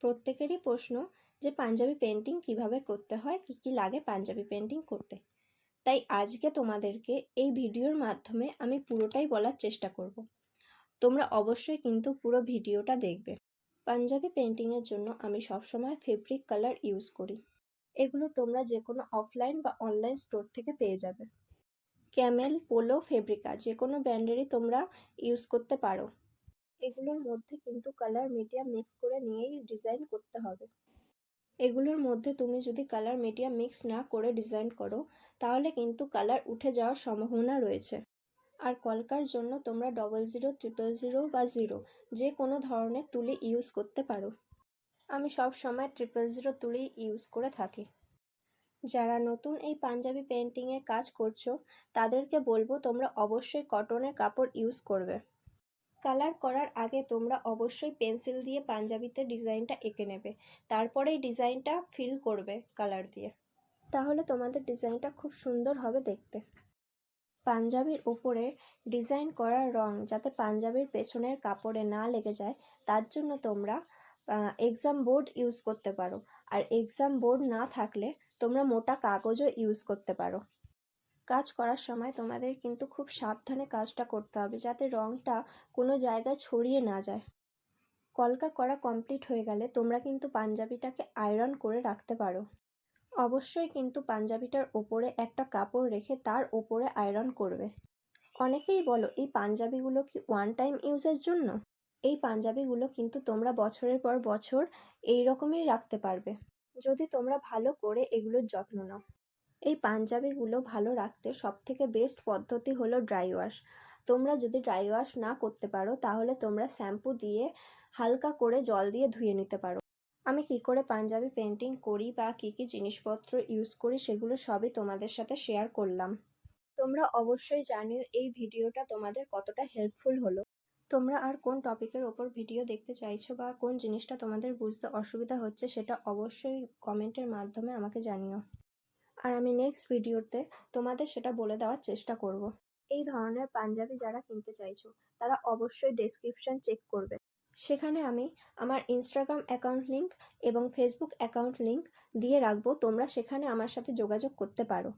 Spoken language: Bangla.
প্রত্যেকেরই প্রশ্ন যে পাঞ্জাবি পেন্টিং কিভাবে করতে হয়, কি কি লাগে পাঞ্জাবি পেন্টিং করতে। তাই আজকে তোমাদেরকে এই ভিডিওর মাধ্যমে আমি পুরোটাই বলার চেষ্টা করব। তোমরা অবশ্যই কিন্তু পুরো ভিডিওটা দেখবে। পাঞ্জাবি পেন্টিংয়ের জন্য আমি সবসময় ফেব্রিক কালার ইউজ করি। এগুলো তোমরা যে কোনো অফলাইন বা অনলাইন স্টোর থেকে পেয়ে যাবে। ক্যামেল, পোলো, ফেব্রিকা যে কোনো ব্র্যান্ডেরই তোমরা ইউজ করতে পারো। এগুলোর মধ্যে কিন্তু কালার মিডিয়াম মিক্স করে নিয়েই ডিজাইন করতে হবে। এগুলোর মধ্যে তুমি যদি কালার মিডিয়াম মিক্স না করে ডিজাইন করো তাহলে কিন্তু কালার উঠে যাওয়ার সম্ভাবনা রয়েছে। আর কলকার জন্য তোমরা 00, 000 বা 0 যে কোনো ধরনের তুলি ইউজ করতে পারো। আমি সব সময় 000 তুলি ইউজ করে থাকি। যারা নতুন এই পাঞ্জাবি পেন্টিংয়ের কাজ করছো তাদেরকে বলবো তোমরা অবশ্যই কটনের কাপড় ইউজ করবে। কালার করার আগে তোমরা অবশ্যই পেন্সিল দিয়ে পাঞ্জাবিতে ডিজাইনটা এঁকে নেবে, তারপরেই ডিজাইনটা ফিল করবে কালার দিয়ে, তাহলে তোমাদের ডিজাইনটা খুব সুন্দর হবে দেখতে। পাঞ্জাবির উপরে ডিজাইন করা রং যাতে পাঞ্জাবির পেছনের কাপড়ে না লেগে যায় তার জন্য তোমরা এক্সাম বোর্ড ইউজ করতে পারো। আর এক্সাম বোর্ড না থাকলে তোমরা মোটা কাগজও ইউজ করতে পারো। কাজ করার সময় তোমাদের কিন্তু খুব সাবধানে কাজটা করতে হবে যাতে রংটা কোনো জায়গায় ছড়িয়ে না যায়। কলকা করা কমপ্লিট হয়ে গেলে তোমরা কিন্তু পাঞ্জাবিটাকে আয়রন করে রাখতে পারো। অবশ্যই কিন্তু পাঞ্জাবিটার ওপরে একটা কাপড় রেখে তার ওপরে আয়রন করবে। অনেকেই বলো এই পাঞ্জাবিগুলো কি ওয়ান টাইম ইউজের জন্য? এই পাঞ্জাবিগুলো কিন্তু তোমরা বছরের পর বছর এই রকমই রাখতে পারবে যদি তোমরা ভালো করে এগুলোর যত্ন নাও। এই পাঞ্জাবিগুলো ভালো রাখতে সবথেকে বেস্ট পদ্ধতি হলো ড্রাই ওয়াশ। তোমরা যদি ড্রাই ওয়াশ না করতে পারো তাহলে তোমরা শ্যাম্পু দিয়ে হালকা করে জল দিয়ে ধুয়ে নিতে পারো। আমি কি করে পাঞ্জাবি পেন্টিং করি বা কি কি জিনিসপত্র ইউজ করি সেগুলো সবই তোমাদের সাথে শেয়ার করলাম। তোমরা অবশ্যই জানিও এই ভিডিওটা তোমাদের কতটা হেল্পফুল হলো। তোমরা আর কোন টপিকের ওপর ভিডিও দেখতে চাইছো বা কোন জিনিসটা তোমাদের বুঝতে অসুবিধা হচ্ছে সেটা অবশ্যই কমেন্টের মাধ্যমে আমাকে জানিও। আর আমি নেক্সট ভিডিওতে তোমাদের সেটা বলে দেওয়ার চেষ্টা করব। এই ধরনের পাঞ্জাবি যারা কিনতে চাইছো তারা অবশ্যই ডেসক্রিপশন চেক করবে। সেখানে আমি আমার ইনস্টাগ্রাম অ্যাকাউন্ট লিঙ্ক এবং ফেসবুক অ্যাকাউন্ট লিঙ্ক দিয়ে রাখবো, তোমরা সেখানে আমার সাথে যোগাযোগ করতে পারো।